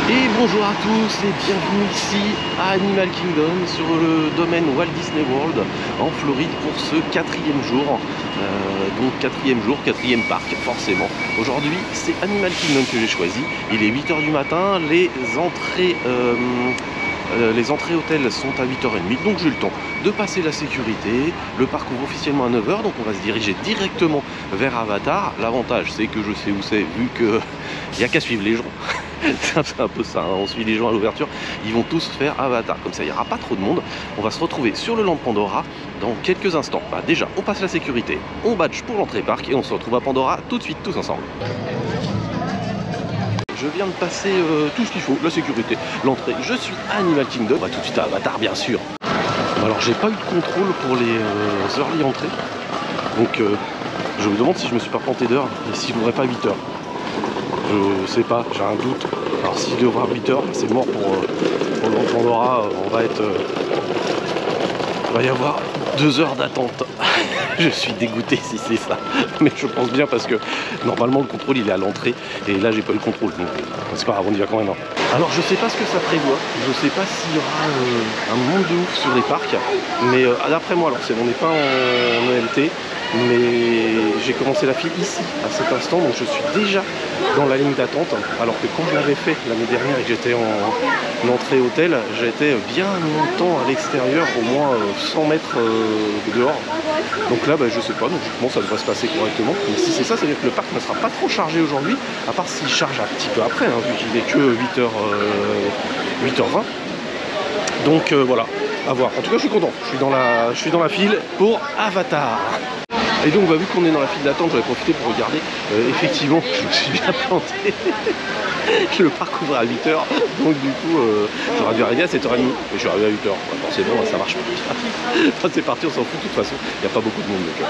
Et bonjour à tous et bienvenue ici à Animal Kingdom sur le domaine Walt Disney World en Floride pour ce quatrième jour. Donc quatrième jour, quatrième parc forcément. Aujourd'hui c'est Animal Kingdom que j'ai choisi. Il est 8 h du matin, les entrées hôtels sont à 8 h 30, donc j'ai eu le temps de passer la sécurité. Le parc ouvre officiellement à 9 h, donc on va se diriger directement vers Avatar. L'avantage c'est que je sais où c'est, vu qu'il n'y a qu'à suivre les gens. C'est un peu ça, hein. On suit les gens à l'ouverture, ils vont tous faire Avatar, comme ça il n'y aura pas trop de monde. On va se retrouver sur le Land Pandora dans quelques instants. Déjà on passe la sécurité, on badge pour l'entrée parc et on se retrouve à Pandora tout de suite tous ensemble. Je viens de passer tout ce qu'il faut, la sécurité, l'entrée, je suis à Animal Kingdom, tout de suite à Avatar bien sûr. Alors j'ai pas eu de contrôle pour les early entrées, donc je me demande si je me suis pas planté d'heure et si je n'aurais pas 8 h. Je sais pas, j'ai un doute. Alors s'il est ouvert à 8 h, c'est mort pour le Pandora. Il va y avoir 2 heures d'attente. Je suis dégoûté si c'est ça. Mais je pense bien parce que normalement le contrôle il est à l'entrée. Et là j'ai pas eu le contrôle. Donc c'est pas grave, on y va quand même. Hein. Alors je sais pas ce que ça prévoit. Je sais pas s'il y aura un monde de ouf sur les parcs. Mais d'après moi, alors on n'est pas en ELT. Mais j'ai commencé la file ici à cet instant, donc je suis déjà dans la ligne d'attente, alors que quand je l'avais fait l'année dernière et que j'étais en entrée hôtel, j'étais bien longtemps à l'extérieur, au moins 100 mètres dehors. Donc là je sais pas, donc je pense que ça devrait se passer correctement. Mais si c'est ça, ça veut dire que le parc ne sera pas trop chargé aujourd'hui, à part s'il charge un petit peu après, hein, vu qu'il n'est que 8 h 20. Donc voilà, à voir. En tout cas je suis content, je suis dans la file pour Avatar. Et donc vu qu'on est dans la file d'attente, j'avais profité pour regarder. Effectivement, je me suis bien planté. Le parc ouvre à 8 h, donc du coup j'aurais dû arriver à 7 h 30. Et je suis arrivé à 8 h. Forcément ça marche pas. C'est parti, on s'en fout de toute façon, il n'y a pas beaucoup de monde donc.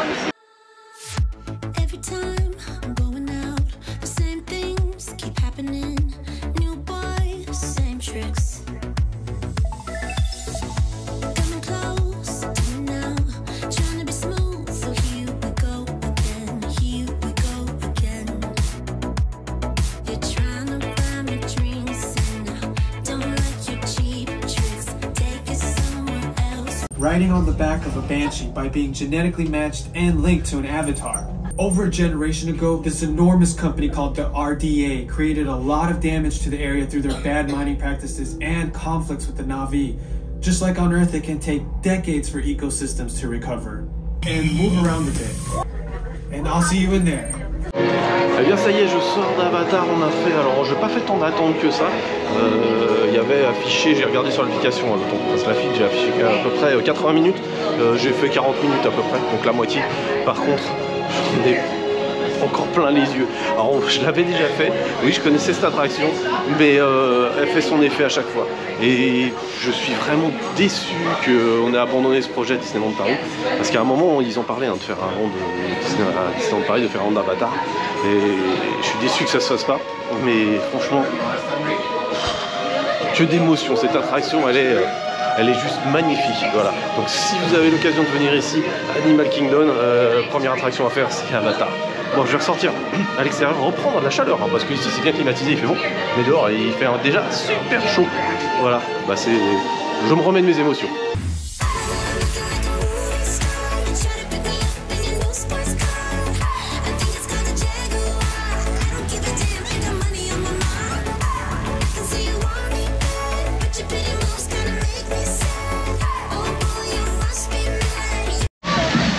Riding on the back of a Banshee by being genetically matched and linked to an avatar. Over a generation ago, this enormous company called the RDA created a lot of damage to the area through their bad mining practices and conflicts with the Na'vi. Just like on Earth, it can take decades for ecosystems to recover. And move around a bit. And I'll see you in there. Eh bien ça y est, je sors d'Avatar, on a fait, alors j'ai pas fait tant d'attente que ça, il y avait affiché, j'ai regardé sur l'application, le temps qu'on passe la file, j'ai affiché à peu près 80 minutes, j'ai fait 40 minutes à peu près, donc la moitié. Par contre, j'en ai encore plein les yeux. Alors je l'avais déjà fait, oui je connaissais cette attraction, mais elle fait son effet à chaque fois. Et je suis vraiment déçu qu'on ait abandonné ce projet à Disneyland Paris, parce qu'à un moment ils ont parlé de faire un rond de Disneyland Paris, de faire un rond d'Avatar, et je suis déçu que ça se fasse pas, mais franchement, que d'émotion, cette attraction elle est juste magnifique, voilà. Donc si vous avez l'occasion de venir ici, Animal Kingdom, première attraction à faire c'est Avatar. Bon, je vais ressortir à l'extérieur, reprendre de la chaleur, hein, parce que ici c'est bien climatisé, il fait bon, mais dehors il fait déjà super chaud. Voilà, je me remets de mes émotions.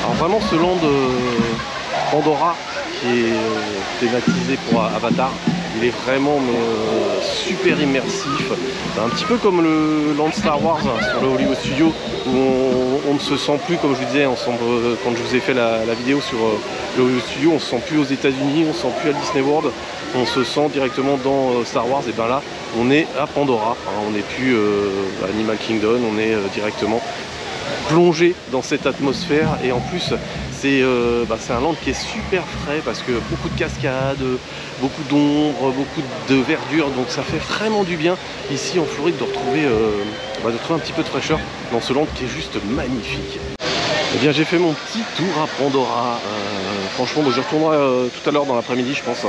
Alors vraiment ce land Pandora qui est thématisé pour Avatar, il est vraiment super immersif, un petit peu comme le land Star Wars sur le Hollywood Studio, où on ne se sent plus, comme je vous disais quand je vous ai fait la vidéo sur le Hollywood Studio, on ne se sent plus aux États-Unis, on ne se sent plus à Disney World, on se sent directement dans Star Wars. Et bien là on est à Pandora, hein, on n'est plus à Animal Kingdom, on est directement plongé dans cette atmosphère. Et en plus c'est un land qui est super frais, parce que beaucoup de cascades, beaucoup d'ombre, beaucoup de verdure, donc ça fait vraiment du bien ici en Floride de retrouver un petit peu de fraîcheur dans ce land qui est juste magnifique. Eh bien j'ai fait mon petit tour à Pandora, franchement, j'y retournerai tout à l'heure dans l'après-midi, je pense,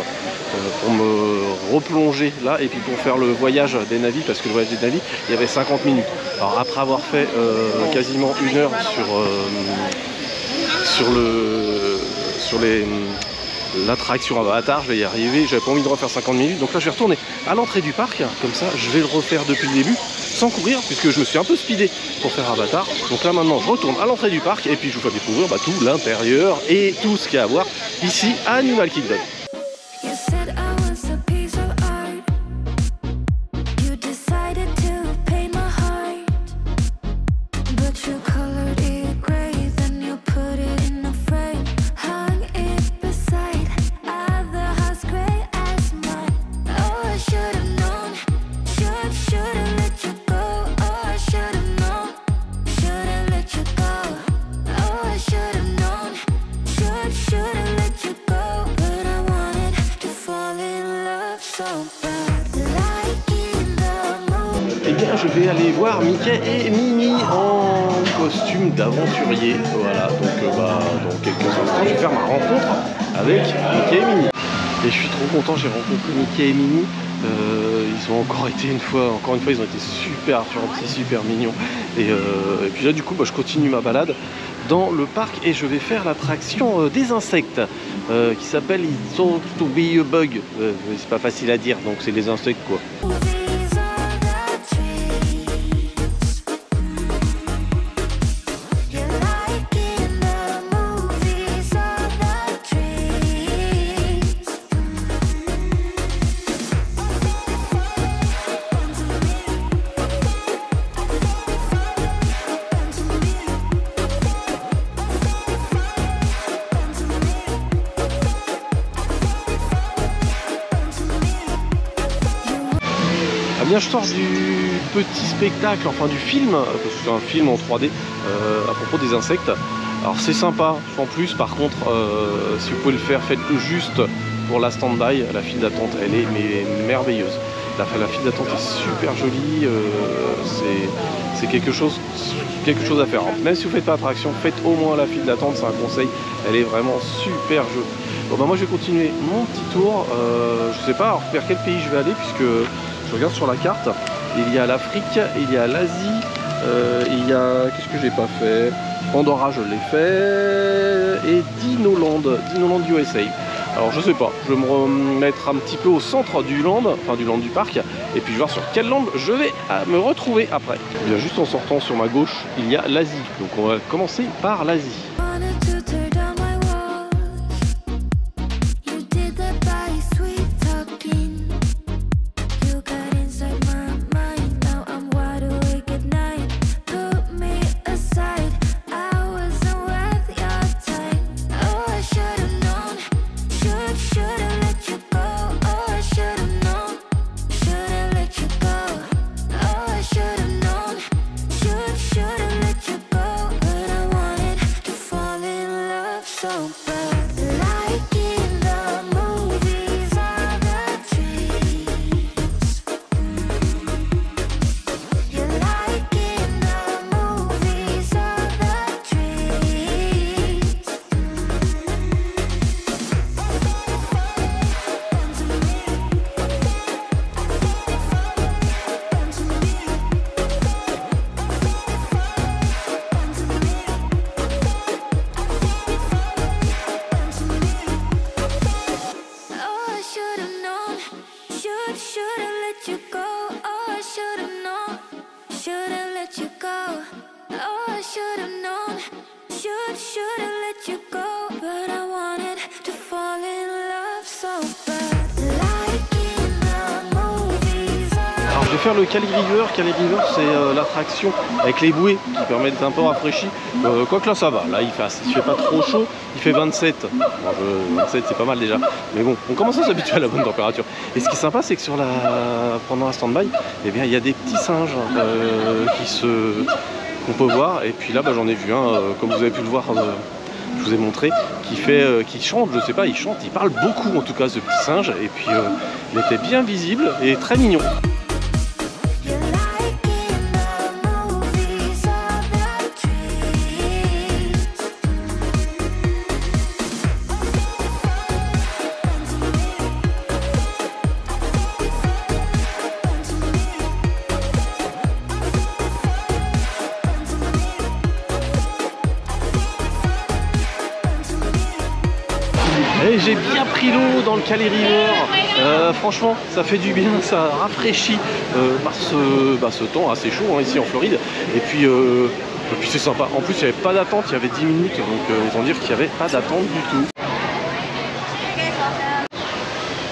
pour me replonger là et puis pour faire le voyage des navis, parce que le voyage des navis, il y avait 50 minutes. Alors après avoir fait quasiment 1 heure sur l'attraction Avatar, je vais y arriver, j'avais pas envie de refaire 50 minutes, donc là je vais retourner à l'entrée du parc, comme ça je vais le refaire depuis le début, sans courir, puisque je me suis un peu speedé pour faire Avatar. Donc là maintenant je retourne à l'entrée du parc, et puis je vous fais découvrir tout l'intérieur et tout ce qu'il y a à voir ici à Animal Kingdom. Eh bien, je vais aller voir Mickey et Minnie en costume d'aventurier. Voilà, donc dans quelques instants, je vais faire ma rencontre avec Mickey et Minnie. Et je suis trop content, j'ai rencontré Mickey et Minnie. Ils ont encore une fois, ils ont été super gentils, super mignons. Et puis là, du coup, je continue ma balade dans le parc et je vais faire l'attraction des insectes qui s'appelle It's All to Be a Bug. C'est pas facile à dire, donc c'est les insectes quoi. Bien, je sors du petit spectacle, enfin du film, parce que c'est un film en 3D à propos des insectes. Alors c'est sympa, sans plus. Par contre, si vous pouvez le faire, faites-le juste pour la stand-by. La file d'attente, elle est merveilleuse. La file d'attente est super jolie. C'est quelque chose à faire. Alors, même si vous ne faites pas attraction, faites au moins la file d'attente. C'est un conseil. Elle est vraiment super jolie. Bon, moi, je vais continuer mon petit tour. Je sais pas vers quel pays je vais aller, puisque je regarde sur la carte, il y a l'Afrique, il y a l'Asie, il y a... Qu'est-ce que j'ai pas fait? Pandora, je l'ai fait, et Dinoland USA. Alors je sais pas, je vais me remettre un petit peu au centre du land, enfin du land du parc, et puis je vais voir sur quel land je vais me retrouver après. Et bien, juste en sortant sur ma gauche, il y a l'Asie, donc on va commencer par l'Asie. Je vais faire le Cali River. Cali River, c'est l'attraction avec les bouées qui permet d'être un peu rafraîchi. Quoique là ça va, là il fait pas trop chaud, il fait 27. Bon, 27 c'est pas mal déjà, mais bon, on commence à s'habituer à la bonne température. Et ce qui est sympa, c'est que pendant la stand-by, eh bien il y a des petits singes qu'on peut voir. Et puis là j'en ai vu un, comme vous avez pu le voir, je vous ai montré, qui chante, je sais pas, il chante, il parle beaucoup en tout cas, ce petit singe. Et puis il était bien visible et très mignon. îlot dans le Calais River. Franchement, ça fait du bien, ça rafraîchit par ce temps assez chaud hein, ici en Floride. Et puis c'est sympa. En plus, il n'y avait pas d'attente, il y avait 10 minutes, donc autant dire qu'il n'y avait pas d'attente du tout.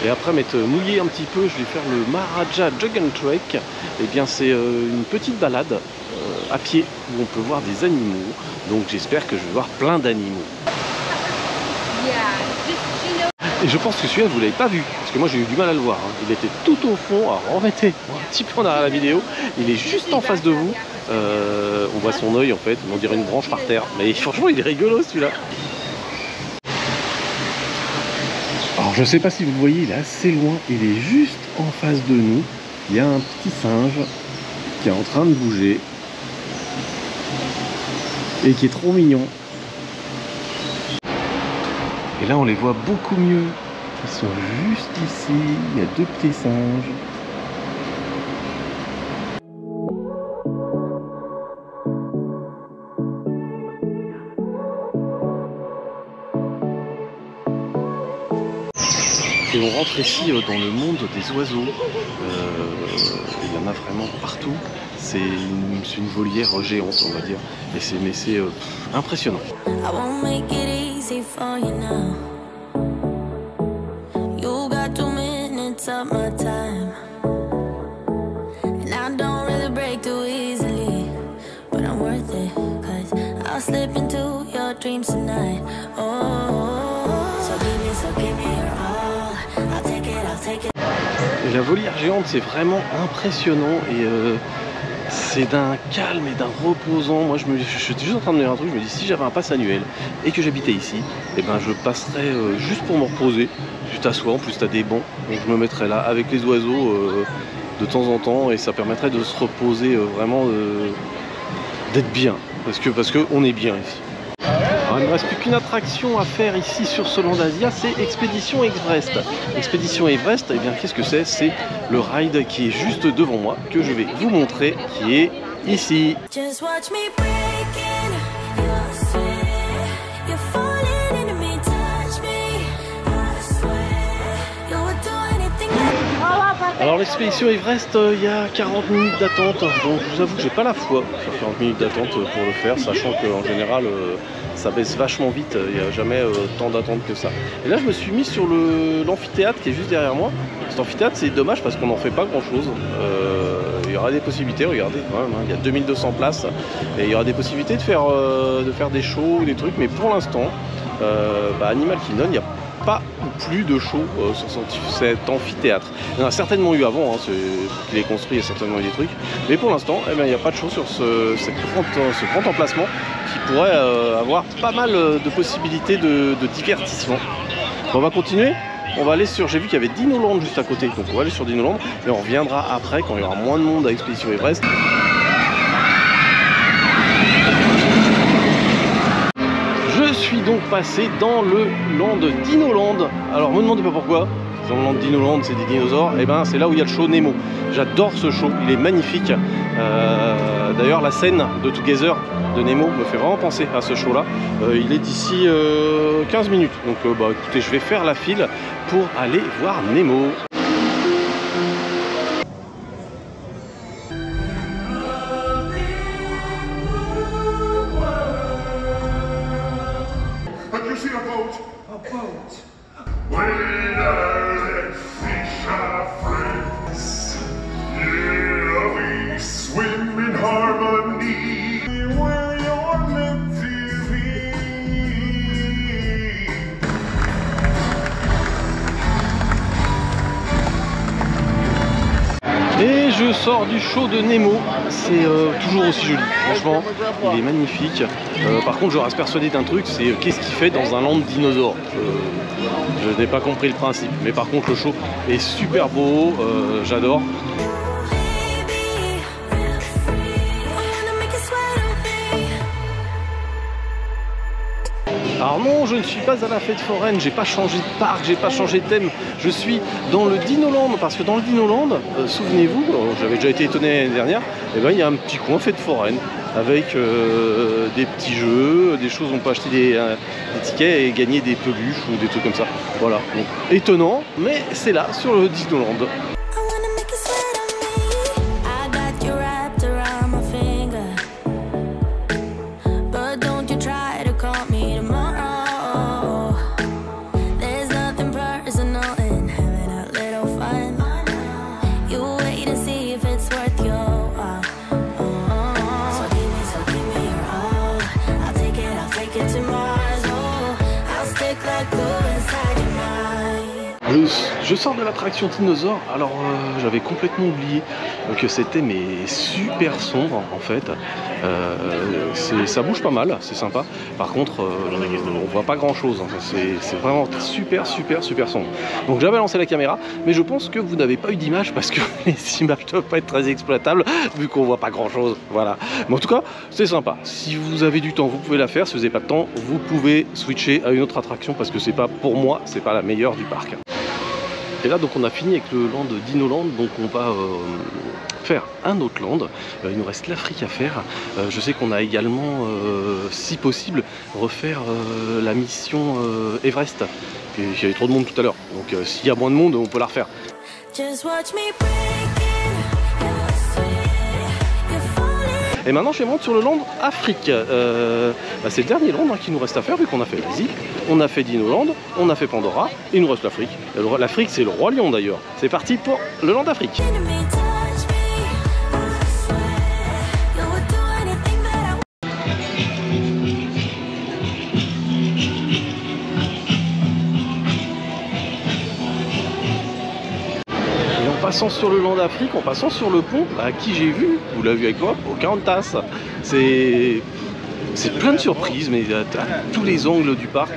Et après m'être mouillé un petit peu, je vais faire le Maharaja Jog and Trek. Et bien c'est une petite balade à pied où on peut voir des animaux. Donc j'espère que je vais voir plein d'animaux. Et je pense que celui-là vous l'avez pas vu, parce que moi j'ai eu du mal à le voir. Hein. Il était tout au fond, alors remettez un petit peu en arrière la vidéo. Il est juste en face de vous. On voit son œil en fait, on dirait une branche par terre. Mais franchement il est rigolo celui-là. Alors je sais pas si vous le voyez, il est assez loin, il est juste en face de nous. Il y a un petit singe qui est en train de bouger et qui est trop mignon. Et là on les voit beaucoup mieux. Ils sont juste ici, il y a deux petits singes. Et on rentre ici dans le monde des oiseaux. Il y en a vraiment partout. C'est une volière géante, on va dire. Et c'est impressionnant. Et la volière géante, c'est vraiment impressionnant et c'est d'un calme et d'un reposant. Moi, je suis juste en train de me dire un truc. Je me dis, si j'avais un pass annuel et que j'habitais ici, et ben, je passerais juste pour me reposer. Tu t'assois, en plus, tu as des bancs. Donc, je me mettrais là avec les oiseaux de temps en temps et ça permettrait de se reposer vraiment, d'être bien. Parce que on est bien ici. Alors, il ne me reste plus qu'une attraction à faire ici sur ce Land Asia, c'est Expédition Everest. Expédition Everest, eh bien qu'est-ce que c'est? C'est le ride qui est juste devant moi, que je vais vous montrer, qui est ici. Alors l'expédition Everest, il y a 40 minutes d'attente, donc je vous avoue que j'ai pas la foi sur 40 minutes d'attente pour le faire, sachant qu'en général ça baisse vachement vite, il n'y a jamais tant d'attente que ça. Et là je me suis mis sur l'amphithéâtre qui est juste derrière moi. Cet amphithéâtre c'est dommage parce qu'on n'en fait pas grand chose. Il y aura des possibilités, regardez quand même, hein, il y a 2200 places et il y aura des possibilités de faire des shows ou des trucs, mais pour l'instant, Animal Kingdom, il n'y a pas ou plus de show sur cet amphithéâtre. Il y en a certainement eu avant, hein, qu'il est construit, il y a certainement eu des trucs, mais pour l'instant, eh bien, il n'y a pas de show sur ce grand emplacement qui pourrait avoir pas mal de possibilités de divertissement. On va continuer. On va aller sur, j'ai vu qu'il y avait Dinoland juste à côté, donc on va aller sur Dinoland et on reviendra après quand il y aura moins de monde à Expédition Everest. Je suis donc passé dans le land Dinoland. Alors me demandez pas pourquoi. Dans le land Dinoland c'est des dinosaures. Et ben c'est là où il y a le show Nemo. J'adore ce show, il est magnifique. D'ailleurs la scène de Together de Nemo me fait vraiment penser à ce show là. Il est d'ici 15 minutes. Donc écoutez, je vais faire la file pour aller voir Nemo. Et je sors du show de Nemo, c'est toujours aussi joli, franchement, il est magnifique. Par contre, je reste persuadé d'un truc, c'est qu'est-ce qu'il fait dans un land de dinosaures. Je n'ai pas compris le principe, mais par contre le show est super beau, j'adore. Alors non, je ne suis pas à la fête foraine, j'ai pas changé de parc, j'ai pas changé de thème. Je suis dans le Dinoland, parce que dans le Dinoland, souvenez-vous, j'avais déjà été étonné l'année dernière, et ben il y a un petit coin fête foraine avec des petits jeux, des choses, on peut acheter des tickets et gagner des peluches ou des trucs comme ça. Voilà, donc étonnant, mais c'est là sur le Dinoland. Je sors de l'attraction Dinosaure, alors j'avais complètement oublié que c'était mais super sombre en fait. Ça bouge pas mal, c'est sympa. Par contre, on voit pas grand chose. C'est vraiment super sombre. Donc j'avais lancé la caméra, mais je pense que vous n'avez pas eu d'image parce que les images ne doivent pas être très exploitables vu qu'on voit pas grand chose. Voilà. Mais en tout cas, c'est sympa. Si vous avez du temps, vous pouvez la faire. Si vous n'avez pas de temps, vous pouvez switcher à une autre attraction parce que c'est pas, pour moi, c'est pas la meilleure du parc. Et là donc on a fini avec le land Dinoland, donc on va faire un autre land. Il nous reste l'Afrique à faire. Je sais qu'on a également, si possible, refaire la mission Everest. Il y avait trop de monde tout à l'heure, donc s'il y a moins de monde, on peut la refaire. Et maintenant je monte sur le land Afrique. C'est le dernier land qui nous reste à faire vu qu'on a fait l'Asie, on a fait Dinoland, on a fait Pandora, il nous reste l'Afrique. L'Afrique c'est le Roi Lion d'ailleurs. C'est parti pour le land Afrique. En passant sur le land d'Afrique, en passant sur le pont, à qui j'ai vu, vous l'avez vu avec moi, Pocahontas. C'est plein de surprises, mais à tous les angles du parc,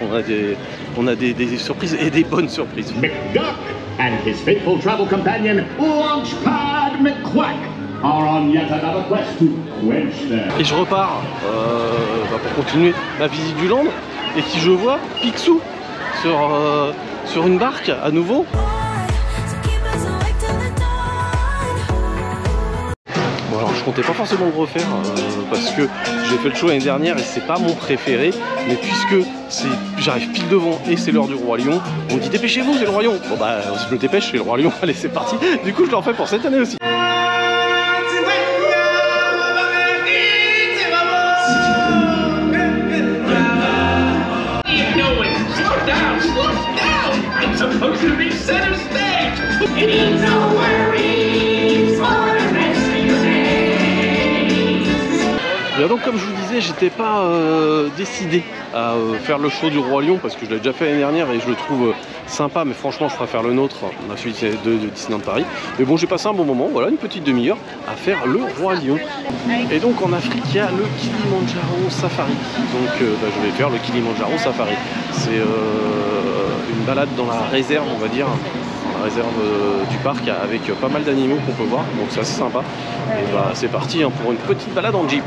on a des surprises et des bonnes surprises. McDuck and his faithful travel companion, Launchpad McQuack, are on yet another quest to quench them. Et je repars pour continuer ma visite du land, et qui je vois Picsou sur une barque à nouveau. Alors je comptais pas forcément le refaire parce que j'ai fait le show l'année dernière et c'est pas mon préféré, mais puisque j'arrive pile devant et c'est l'heure du Roi Lion, on me dit dépêchez-vous, c'est le Roi Lion. Bon bah je me dépêche, c'est le Roi Lion, allez c'est parti. Du coup je le refais pour cette année aussi. Et donc comme je vous disais, j'étais pas décidé à faire le show du Roi Lion parce que je l'ai déjà fait l'année dernière et je le trouve sympa, mais franchement je préfère le nôtre, celui de Disneyland Paris. Mais bon, j'ai passé un bon moment, voilà, une petite demi-heure à faire le Roi Lion. Et donc en Afrique, il y a le Kilimandjaro Safari. Donc je vais faire le Kilimandjaro Safari. C'est une balade dans la réserve, on va dire, la réserve du parc avec pas mal d'animaux qu'on peut voir, donc c'est assez sympa. Et bah c'est parti pour une petite balade en Jeep.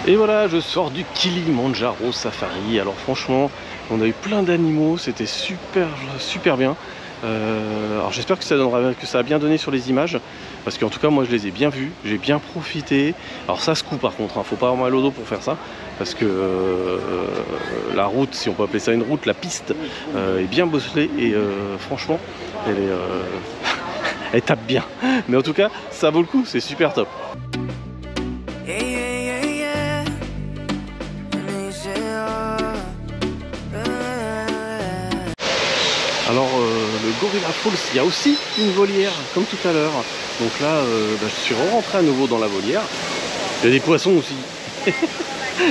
Et voilà, je sors du Kilimandjaro Safari. Alors franchement, on a eu plein d'animaux, c'était super bien. Alors j'espère que ça a bien donné sur les images, parce qu'en tout cas moi je les ai bien vus, j'ai bien profité. Alors ça se coupe par contre, faut pas avoir mal au dos pour faire ça, parce que la route, si on peut appeler ça une route, la piste est bien bosselée et franchement elle est elle tape bien. Mais en tout cas ça vaut le coup, c'est super top. Alors le Gorilla Falls, il y a aussi une volière comme tout à l'heure. Donc là je suis rentré à nouveau dans la volière. Il y a des poissons aussi.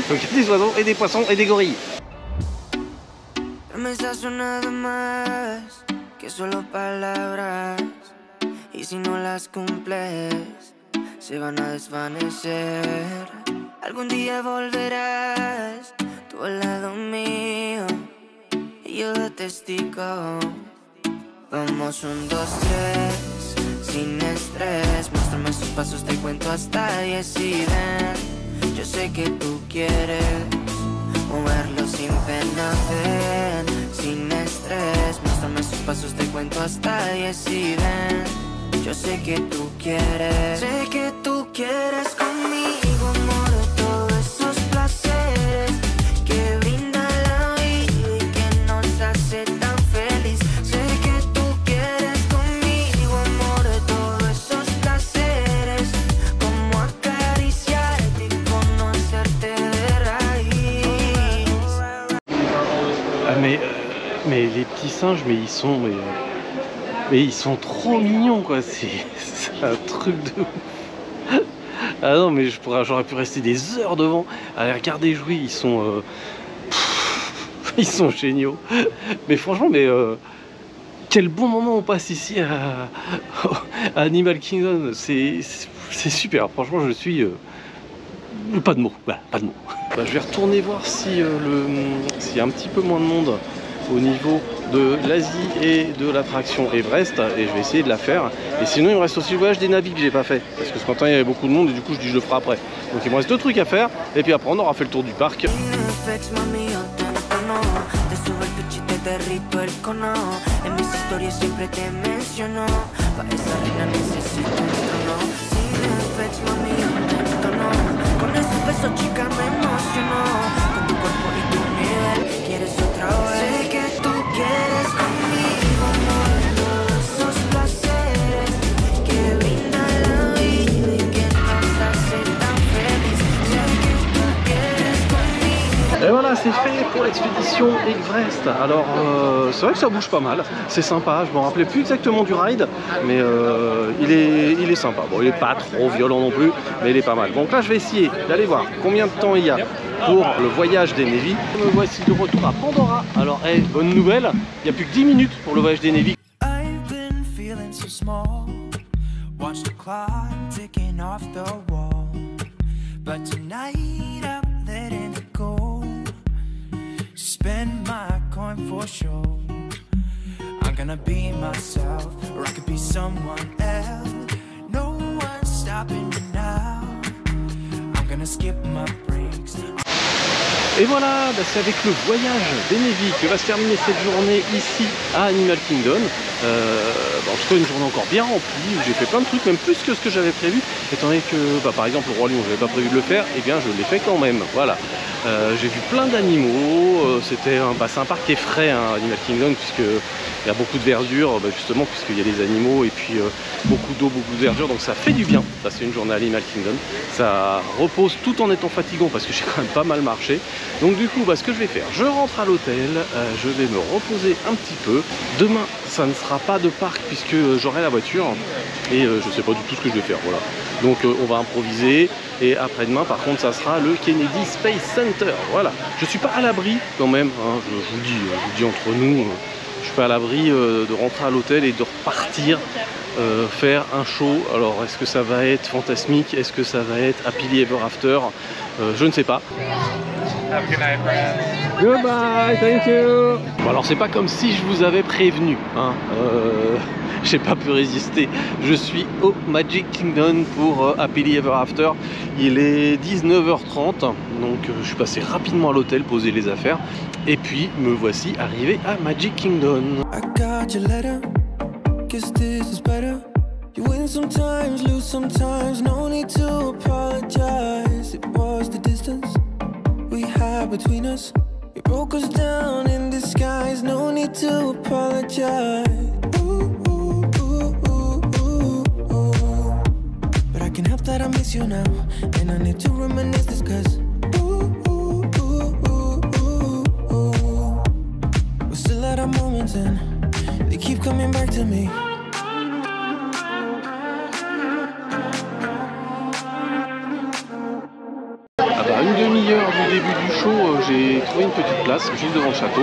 Donc il y a des oiseaux et des poissons et des gorilles. Yo de testigo. Vamos 1, 2, 3, sin estrés. Muéstrame sus pasos, te cuento hasta 10 y ven. Yo sé que tú quieres moverlo sin pena, ven. Sin estrés, muéstrame sus pasos, te cuento hasta 10 y ven. Yo sé que tú quieres. Sé que tú quieres conmigo, amor, de todos esos placeres que brinda la vida y que nos hace tan feliz. Sé que tú quieres conmigo, amor, de todos esos placeres, como acariciarte y conocerte de raíz. Ah mais les petits singes, mais ils sont trop mignons quoi, c'est un truc de ouf. Ah non mais j'aurais pu rester des heures devant à les regarder jouer, ils sont géniaux. Mais franchement quel bon moment on passe ici à Animal Kingdom, c'est super, franchement je suis pas de mots, voilà, pas de mots. Bah, je vais retourner voir si s'il y a un petit peu moins de monde au niveau de l'Asie et de l'attraction Everest, et je vais essayer de la faire. Et sinon il me reste aussi le voyage des navires que j'ai pas fait, parce que ce matin il y avait beaucoup de monde et du coup je dis je le ferai après. Donc il me reste 2 trucs à faire et puis après on aura fait le tour du parc. Et voilà, c'est fait pour l'expédition Everest. Alors c'est vrai que ça bouge pas mal, c'est sympa, je me rappelais plus exactement du ride, mais il est sympa. Bon, il est pas trop violent non plus, mais il est pas mal. Donc là je vais essayer d'aller voir combien de temps il y a pour le voyage des Navy. Me voici de retour à Pandora. Alors bonne nouvelle, il n'y a plus que 10 minutes pour le voyage des Navy. Spend my coin for sure. I'm gonna be myself, or I could be someone else. No one's stopping me now. I'm gonna skip my breaks. Et voilà, bah c'est avec le voyage des Navy que va se terminer cette journée ici à Animal Kingdom. En tout cas une journée encore bien remplie, où j'ai fait plein de trucs, même plus que ce que j'avais prévu, étant donné que par exemple le Roi Lion, je n'avais pas prévu de le faire, et bien je l'ai fait quand même, voilà. J'ai vu plein d'animaux, c'était un parc qui est frais hein, Animal Kingdom, puisqu'il y a beaucoup de verdure, justement puisqu'il y a des animaux et puis beaucoup d'eau, beaucoup de verdure, donc ça fait du bien, passer une journée à Animal Kingdom. Ça repose tout en étant fatigant parce que j'ai quand même pas mal marché. Donc du coup ce que je vais faire, je rentre à l'hôtel, je vais me reposer un petit peu. Demain ça ne sera pas de parc puisque j'aurai la voiture et je sais pas du tout ce que je vais faire, voilà. Donc on va improviser et après-demain par contre ça sera le Kennedy Space Center, voilà. Je suis pas à l'abri quand même, hein, je vous le dis entre nous, je suis pas à l'abri de rentrer à l'hôtel et de repartir faire un show. Alors est-ce que ça va être fantasmique, est-ce que ça va être Happily Ever After, je ne sais pas. Have a good night, friend. Goodbye, thank you. Bon alors c'est pas comme si je vous avais prévenu, hein. J'ai pas pu résister. Je suis au Magic Kingdom pour Happily Ever After. Il est 19h30, donc je suis passé rapidement à l'hôtel, poser les affaires. Et puis me voici arrivé à Magic Kingdom. I got your letter, guess this is better. You win sometimes, lose sometimes, no need to apologize. It was the distance, we had between us. You broke us down in disguise, no need to apologize. But I can't help that I miss you now, and I need to reminisce this cause we're still at our moments and they keep coming back to me. Ah bah, une demi-heure du début du show, j'ai trouvé une petite place juste devant le château.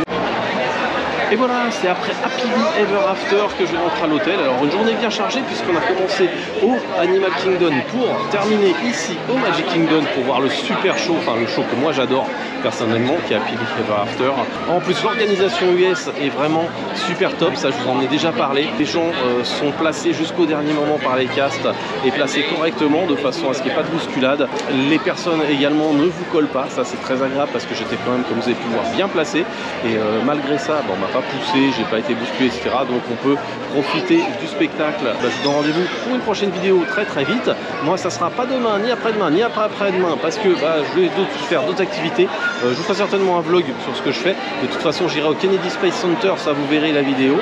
Et voilà, c'est après Happily Ever After que je rentre à l'hôtel. Alors une journée bien chargée puisqu'on a commencé au Animal Kingdom pour terminer ici au Magic Kingdom pour voir le super show, enfin le show que moi j'adore personnellement, qui est Happily Ever After. En plus l'organisation US est vraiment super top, ça je vous en ai déjà parlé. Les gens sont placés jusqu'au dernier moment par les castes et placés correctement de façon à ce qu'il n'y ait pas de bousculade. Les personnes également ne vous collent pas, ça c'est très agréable parce que j'étais quand même, comme vous avez pu voir, bien placé. Et malgré ça, bon, on m'a pas poussé, j'ai pas été bousculé, etc. Donc on peut profiter du spectacle. Bah, je vous donne rendez-vous pour une prochaine vidéo très vite. Moi ça sera pas demain, ni après-demain, ni après-demain parce que bah, je vais faire d'autres activités. Je vous ferai certainement un vlog sur ce que je fais. De toute façon j'irai au Kennedy Space Center, ça vous verrez la vidéo.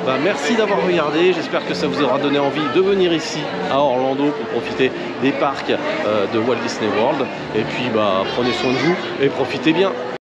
Bah, merci d'avoir regardé, j'espère que ça vous aura donné envie de venir ici à Orlando pour profiter des parcs de Walt Disney World. Et puis bah, prenez soin de vous et profitez bien.